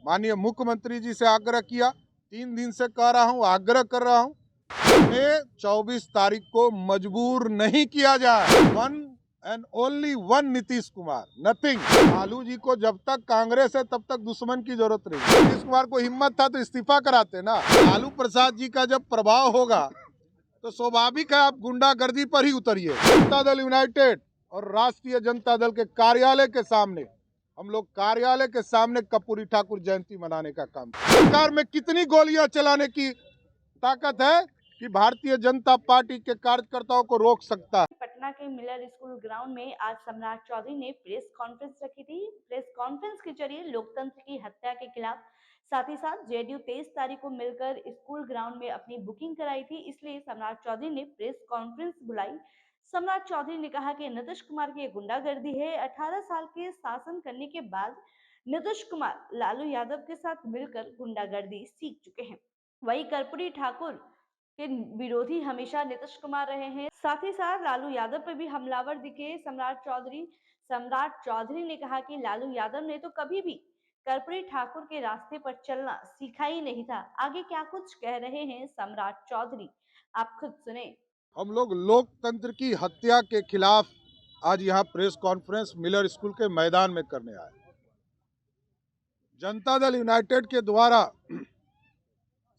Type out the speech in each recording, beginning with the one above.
माननीय मुख्यमंत्री जी से आग्रह किया, 3 दिन से कह रहा हूं, आग्रह कर रहा हूं, हमें 24 तारीख को मजबूर नहीं किया जाए। One and only one Nitish Kumar, nothing. Lalu ji को जब तक कांग्रेस है तब तक दुश्मन की जरूरत नहीं। नीतीश कुमार को हिम्मत था तो इस्तीफा कराते ना। लालू प्रसाद जी का जब प्रभाव होगा तो स्वाभाविक है आप गुंडागर्दी पर ही उतरिए। जनता दल यूनाइटेड और राष्ट्रीय जनता दल के कार्यालय के सामने हम लोग कार्यालय के सामने कर्पूरी ठाकुर जयंती मनाने का काम। सरकार में कितनी गोलियां चलाने की ताकत है कि भारतीय जनता पार्टी के कार्यकर्ताओं को रोक सकता है। पटना के मिलर स्कूल ग्राउंड में आज सम्राट चौधरी ने प्रेस कॉन्फ्रेंस रखी थी। प्रेस कॉन्फ्रेंस के जरिए लोकतंत्र की हत्या के खिलाफ, साथ ही साथ जेडीयू 23 तारीख को मिलकर स्कूल ग्राउंड में अपनी बुकिंग कराई थी, इसलिए सम्राट चौधरी ने प्रेस कॉन्फ्रेंस बुलाई। सम्राट चौधरी ने कहा कि नीतीश कुमार की गुंडागर्दी है। 18 साल के शासन करने के बाद नीतीश कुमार लालू यादव के साथ मिलकर गुंडागर्दी सीख चुके हैं। वही कर्पूरी ठाकुर के विरोधी हमेशा नीतीश कुमार रहे हैं। साथ ही साथ लालू यादव पर भी हमलावर दिखे सम्राट चौधरी ने कहा कि लालू यादव ने तो कभी भी कर्पूरी ठाकुर के रास्ते पर चलना सीखा ही नहीं था। आगे क्या कुछ कह रहे हैं सम्राट चौधरी, आप खुद सुने। हम लोग लोकतंत्र की हत्या के खिलाफ आज यहाँ प्रेस कॉन्फ्रेंस मिलर स्कूल के मैदान में करने आए। जनता दल यूनाइटेड के द्वारा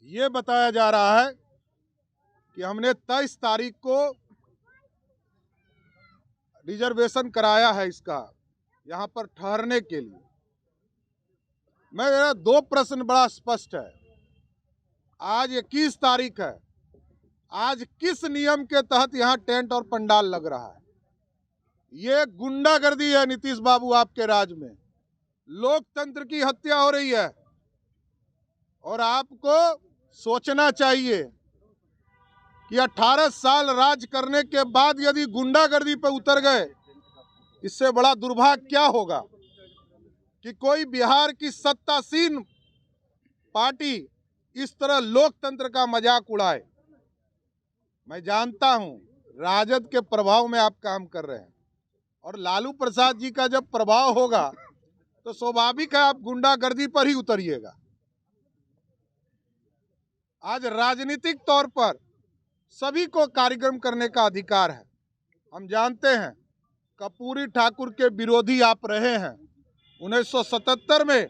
ये बताया जा रहा है कि हमने 23 तारीख को रिजर्वेशन कराया है इसका यहाँ पर ठहरने के लिए। मेरा 2 प्रश्न बड़ा स्पष्ट है। आज 21 तारीख है, आज किस नियम के तहत यहाँ टेंट और पंडाल लग रहा है? ये गुंडागर्दी है नीतीश बाबू आपके राज में। लोकतंत्र की हत्या हो रही है और आपको सोचना चाहिए कि 18 साल राज करने के बाद यदि गुंडागर्दी पर उतर गए, इससे बड़ा दुर्भाग्य क्या होगा कि कोई बिहार की सत्तासीन पार्टी इस तरह लोकतंत्र का मजाक उड़ाए। मैं जानता हूं राजद के प्रभाव में आप काम कर रहे हैं और लालू प्रसाद जी का जब प्रभाव होगा तो स्वाभाविक है आप गुंडागर्दी पर ही उतरिएगा। आज राजनीतिक तौर पर सभी को कार्यक्रम करने का अधिकार है। हम जानते हैं कर्पूरी ठाकुर के विरोधी आप रहे हैं। 1977 में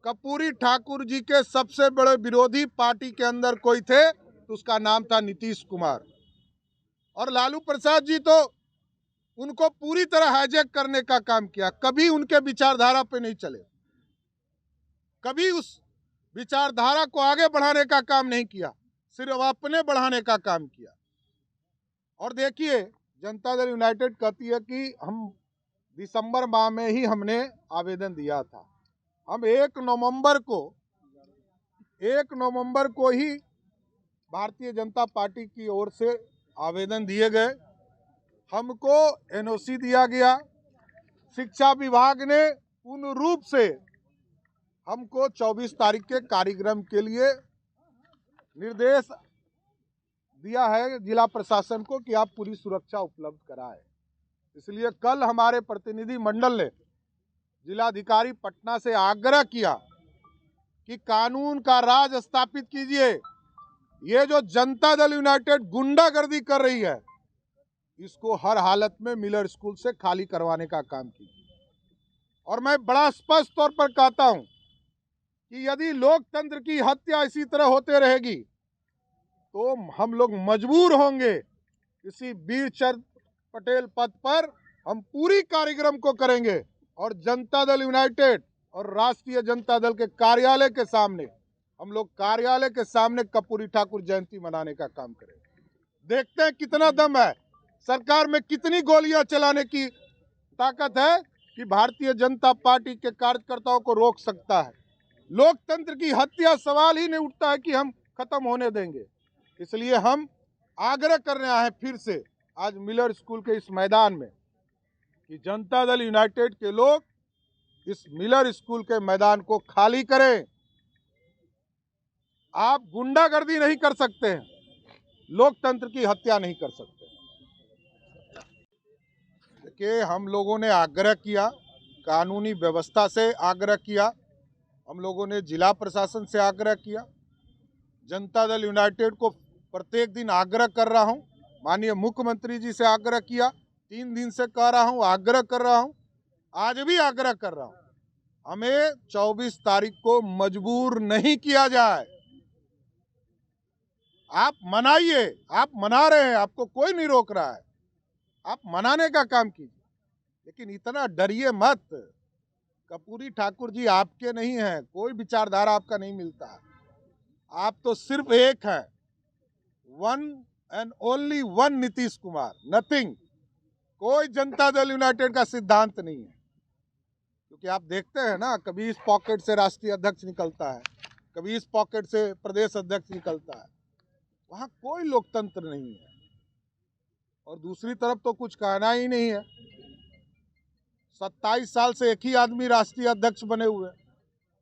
कर्पूरी ठाकुर जी के सबसे बड़े विरोधी पार्टी के अंदर कोई थे तो उसका नाम था नीतीश कुमार। और लालू प्रसाद जी तो उनको पूरी तरह हाईजैक करने का काम किया। कभी उनके विचारधारा पे नहीं चले, कभी उस विचारधारा को आगे बढ़ाने का काम नहीं किया, सिर्फ अपने बढ़ाने का काम किया। और देखिए जनता दल यूनाइटेड कहती है कि हम दिसंबर माह में ही हमने आवेदन दिया था। हम 1 नवंबर को ही भारतीय जनता पार्टी की ओर से आवेदन दिए गए, हमको एनओसी दिया गया। शिक्षा विभाग ने पूर्ण रूप से हमको 24 तारीख के कार्यक्रम के लिए निर्देश दिया है जिला प्रशासन को कि आप पूरी सुरक्षा उपलब्ध कराएं। इसलिए कल हमारे प्रतिनिधि मंडल ने जिलाधिकारी पटना से आग्रह किया कि कानून का राज स्थापित कीजिए। ये जो जनता दल यूनाइटेड गुंडागर्दी कर रही है इसको हर हालत में मिलर स्कूल से खाली करवाने का काम कीजिए। और मैं बड़ा स्पष्ट तौर पर कहता हूं कि यदि लोकतंत्र की हत्या इसी तरह होते रहेगी तो हम लोग मजबूर होंगे किसी वीरचंद पटेल पद पर हम पूरी कार्यक्रम को करेंगे और जनता दल यूनाइटेड और राष्ट्रीय जनता दल के कार्यालय के सामने हम लोग कार्यालय के सामने कर्पूरी ठाकुर जयंती मनाने का काम करेंगे। देखते हैं कितना दम है, सरकार में कितनी गोलियां चलाने की ताकत है कि भारतीय जनता पार्टी के कार्यकर्ताओं को रोक सकता है। लोकतंत्र की हत्या सवाल ही नहीं उठता है कि हम खत्म होने देंगे। इसलिए हम आग्रह कर रहे हैं फिर से आज मिलर स्कूल के इस मैदान में कि जनता दल यूनाइटेड के लोग इस मिलर स्कूल के मैदान को खाली करें। आप गुंडागर्दी नहीं कर सकते हैं, लोकतंत्र की हत्या नहीं कर सकते। देखिए हम लोगों ने आग्रह किया, कानूनी व्यवस्था से आग्रह किया हम लोगों ने जिला प्रशासन से आग्रह किया, जनता दल यूनाइटेड को प्रत्येक दिन आग्रह कर रहा हूं, माननीय मुख्यमंत्री जी से आग्रह किया, 3 दिन से कह रहा हूं, आग्रह कर रहा हूं, आज भी आग्रह कर रहा हूं, हमें 24 तारीख को मजबूर नहीं किया जाए। आप मनाइए, आप मना रहे हैं, आपको कोई नहीं रोक रहा है, आप मनाने का काम कीजिए, लेकिन इतना डरिए मत। कर्पूरी ठाकुर जी आपके नहीं हैं, कोई विचारधारा आपका नहीं मिलता है, आप तो सिर्फ एक है, one and only one Nitish Kumar, nothing. कोई जनता दल यूनाइटेड का सिद्धांत नहीं है, क्योंकि आप देखते हैं ना, कभी इस पॉकेट से राष्ट्रीय अध्यक्ष निकलता है, कभी इस पॉकेट से प्रदेश अध्यक्ष निकलता है, वहां कोई लोकतंत्र नहीं है। और दूसरी तरफ तो कुछ कहना ही नहीं है, 27 साल से एक ही आदमी राष्ट्रीय अध्यक्ष बने हुए,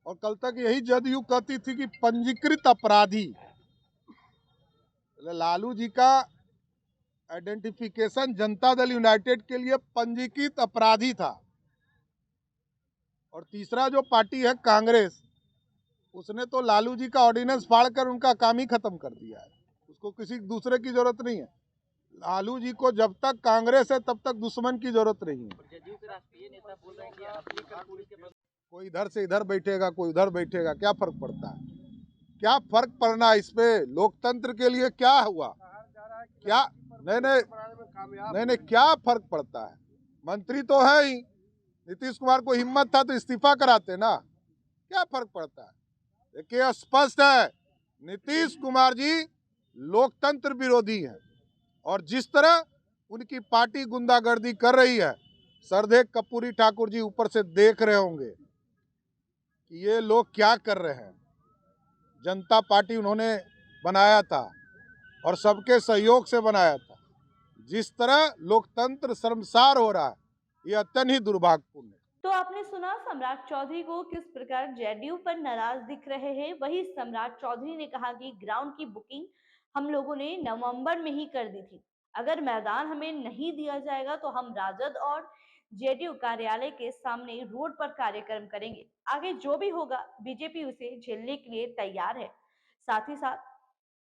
और कल तक यही जदयू कहती थी कि पंजीकृत अपराधी। लालू जी का आइडेंटिफिकेशन जनता दल यूनाइटेड के लिए पंजीकृत अपराधी था। और तीसरा जो पार्टी है कांग्रेस, उसने तो लालू जी का ऑर्डिनेंस फाड़कर उनका काम ही खत्म कर दिया है, उसको किसी दूसरे की जरूरत नहीं है। लालू जी को जब तक कांग्रेस है तब तक दुश्मन की जरूरत नहीं है। कोई इधर से इधर बैठेगा, कोई उधर बैठेगा, क्या फर्क पड़ता है? क्या फर्क पड़ना इस पे? लोकतंत्र के लिए क्या हुआ? क्या नहीं, क्या फर्क पड़ता है? मंत्री तो है ही, नीतीश कुमार को हिम्मत था तो इस्तीफा कराते ना, क्या फर्क पड़ता है? देखिए स्पष्ट है, नीतीश कुमार जी लोकतंत्र विरोधी हैं, और जिस तरह उनकी पार्टी गुंडागर्दी कर रही है, सरदेव कर्पूरी ठाकुर जी ऊपर से देख रहे होंगे कि ये लोग क्या कर रहे हैं। जनता पार्टी उन्होंने बनाया था और सबके सहयोग से बनाया था। जिस तरह लोकतंत्र शर्मसार हो रहा है, ये अत्यंत ही दुर्भाग्यपूर्ण है। तो आपने सुना सम्राट चौधरी को किस प्रकार जेडीयू पर नाराज दिख रहे हैं। वही सम्राट चौधरी ने कहा कि ग्राउंड की बुकिंग हम लोगों ने नवंबर में ही कर दी थी, अगर मैदान हमें नहीं दिया जाएगा तो हम राजद और जेडीयू कार्यालय के सामने रोड पर कार्यक्रम करेंगे। आगे जो भी होगा बीजेपी उसे झेलने के लिए तैयार है। साथ ही साथ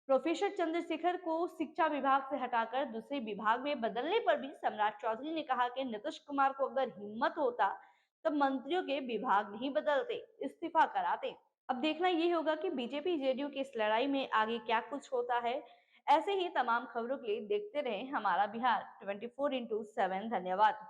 प्रोफेसर चंद्रशेखर को शिक्षा विभाग से हटाकर दूसरे विभाग में बदलने पर भी सम्राट चौधरी ने कहा कि नीतीश कुमार को अगर हिम्मत होता तब मंत्रियों के विभाग नहीं बदलते, इस्तीफा कराते। अब देखना ये होगा कि बीजेपी जेडीयू की इस लड़ाई में आगे क्या कुछ होता है। ऐसे ही तमाम खबरों के लिए देखते रहें हमारा बिहार 24/7। धन्यवाद।